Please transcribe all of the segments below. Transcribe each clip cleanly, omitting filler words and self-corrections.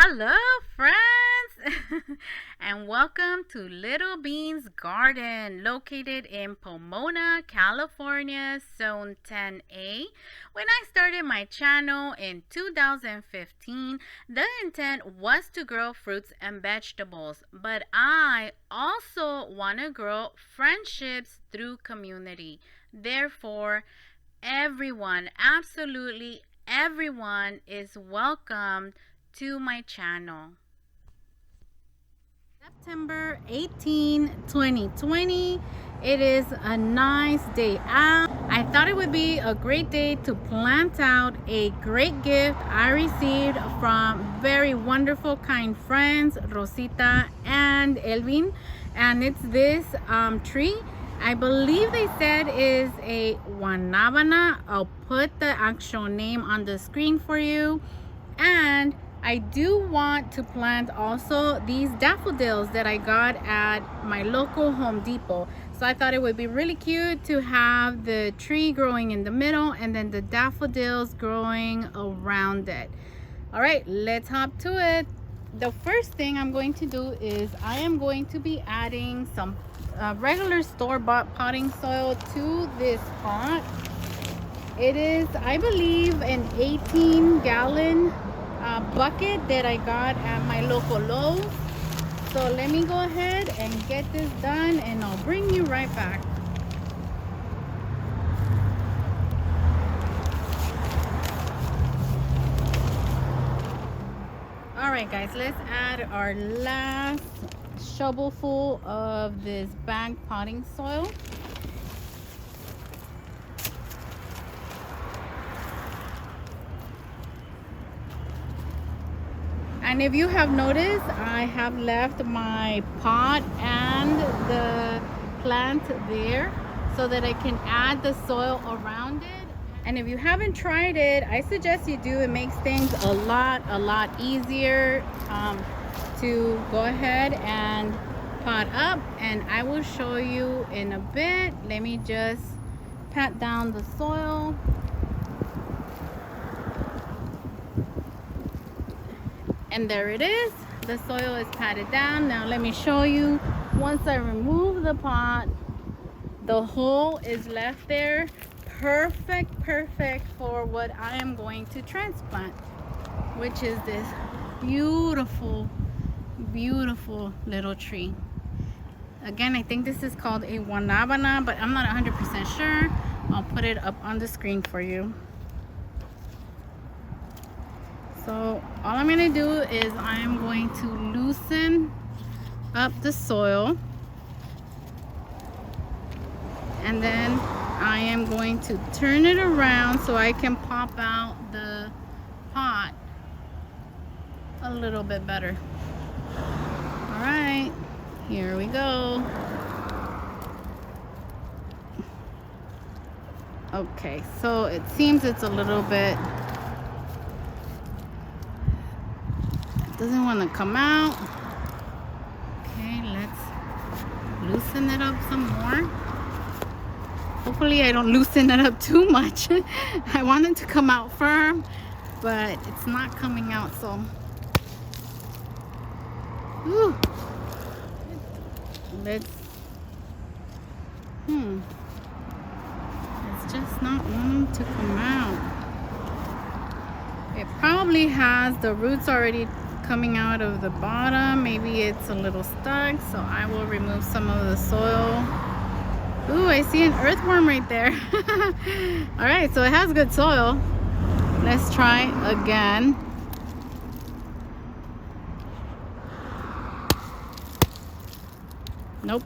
Hello, friends, and welcome to Little Bean's Garden, located in Pomona, California, Zone 10A. When I started my channel in 2015, the intent was to grow fruits and vegetables, but I also want to grow friendships through community. Therefore, everyone, absolutely everyone, is welcomed to my channel. September 18, 2020. It is a nice day out. I thought it would be a great day to plant out a great gift I received from very wonderful, kind friends, Rosita and Elvin. And it's this tree. I believe they said is a Guanabana. I'll put the actual name on the screen for you. And I do want to plant also these daffodils that I got at my local Home Depot. So I thought it would be really cute to have the tree growing in the middle and then the daffodils growing around it. All right, let's hop to it. The first thing I'm going to do is I am going to be adding some regular store-bought potting soil to this pot. It is, I believe, an 18-gallon bucket that I got at my local Lowe's. So let me go ahead and get this done and I'll bring you right back. Alright guys, let's add our last shovelful of this bag potting soil. And if you have noticed, I have left my pot and the plant there so that I can add the soil around it. And if you haven't tried it, I suggest you do. It makes things a lot easier to go ahead and pot up. And I will show you in a bit. Let me just pat down the soil. And there it is. The soil is patted down. Now let me show you. Once I remove the pot, the hole is left there. Perfect for what I am going to transplant, which is this beautiful little tree. Again, I think this is called a Guanabana, but I'm not 100% sure. I'll put it up on the screen for you. So all I'm going to do is I'm going to loosen up the soil, and then I am going to turn it around so I can pop out the pot a little bit better. All right, here we go. Okay, so it seems it's a little bit, doesn't want to come out. Okay, let's loosen it up some more. Hopefully I don't loosen it up too much. I want it to come out firm, but it's not coming out, so whew. Let's it's just not wanting to come out. It probably has the roots already coming out of the bottom. Maybe it's a little stuck, so I will remove some of the soil. Ooh, I see an earthworm right there. All right, so it has good soil. Let's try again. Nope.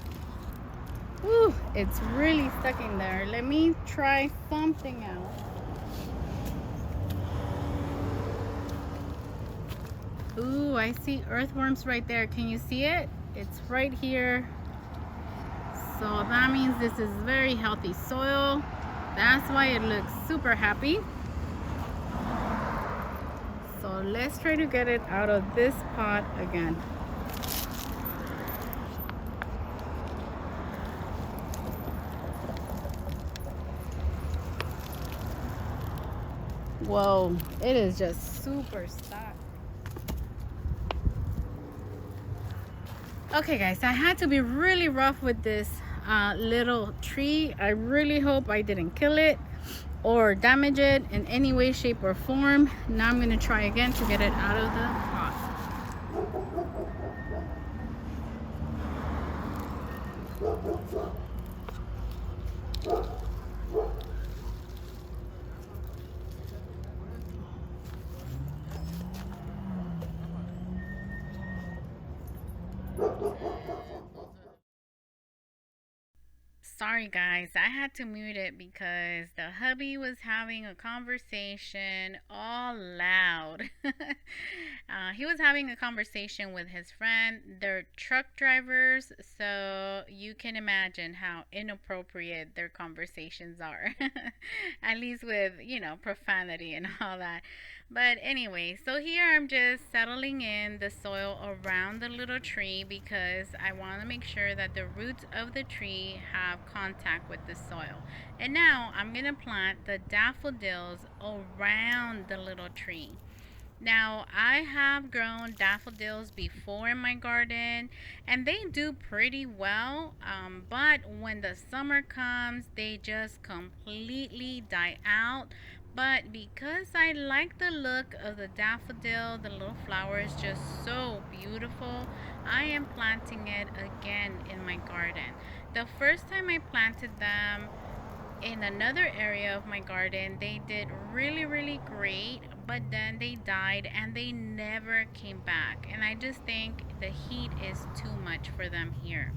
Ooh, it's really stuck in there. Let me try something else. Ooh, I see earthworms right there. Can you see it? It's right here. So that means this is very healthy soil. That's why it looks super happy. So let's try to get it out of this pot again. Whoa, it is just super stuck. Okay guys, I had to be really rough with this little tree. I really hope I didn't kill it or damage it in any way, shape, or form. Now I'm gonna try again to get it out of the pot. Sorry guys, I had to mute it because the hubby was having a conversation all loud. He was having a conversation with his friend. They're truck drivers, so you can imagine how inappropriate their conversations are. At least with, profanity and all that. But anyway, so here I'm just settling in the soil around the little tree because I want to make sure that the roots of the tree have contact with the soil. And now I'm going to plant the daffodils around the little tree. Now, I have grown daffodils before in my garden and they do pretty well, but when the summer comes, they just completely die out. But because I like the look of the daffodil, the little flower is just so beautiful, I am planting it again in my garden. The first time I planted them, in another area of my garden, they did really great, but then they died and they never came back, and I just think the heat is too much for them here.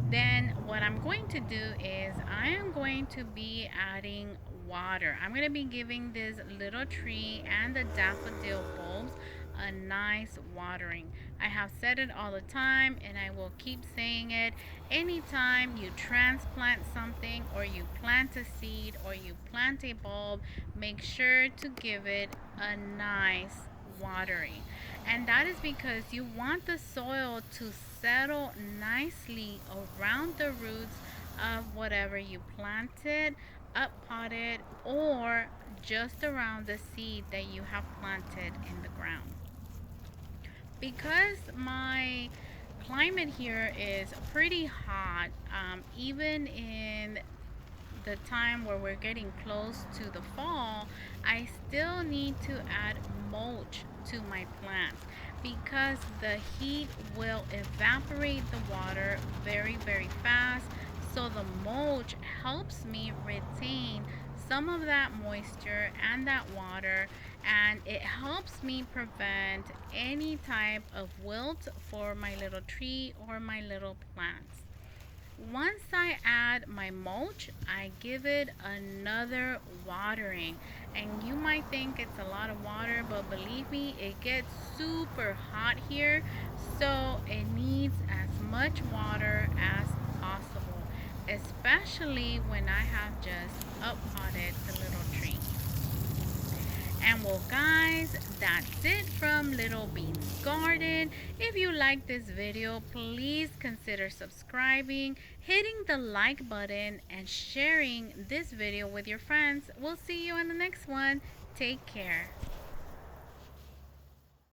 Then what I'm going to do is I am going to be adding water. I'm going to be giving this little tree and the daffodil bulbs a nice watering. I have said it all the time and I will keep saying it. Anytime you transplant something or you plant a seed or you plant a bulb, make sure to give it a nice watering. And that is because you want the soil to settle nicely around the roots of whatever you planted, up potted, or just around the seed that you have planted in the ground. Because my climate here is pretty hot, even in the time where we're getting close to the fall, I still need to add mulch to my plants because the heat will evaporate the water very fast. So the mulch helps me retain some of that moisture and that water, and it helps me prevent any type of wilt for my little tree or my little plants. Once I add my mulch, I give it another watering. And you might think it's a lot of water, but believe me, it gets super hot here. So it needs as much water as possible, especially when I have just up potted the little tree. And well guys, that's it from Little Bean's Garden. If you like this video, please consider subscribing, hitting the like button, and sharing this video with your friends. We'll see you in the next one. Take care.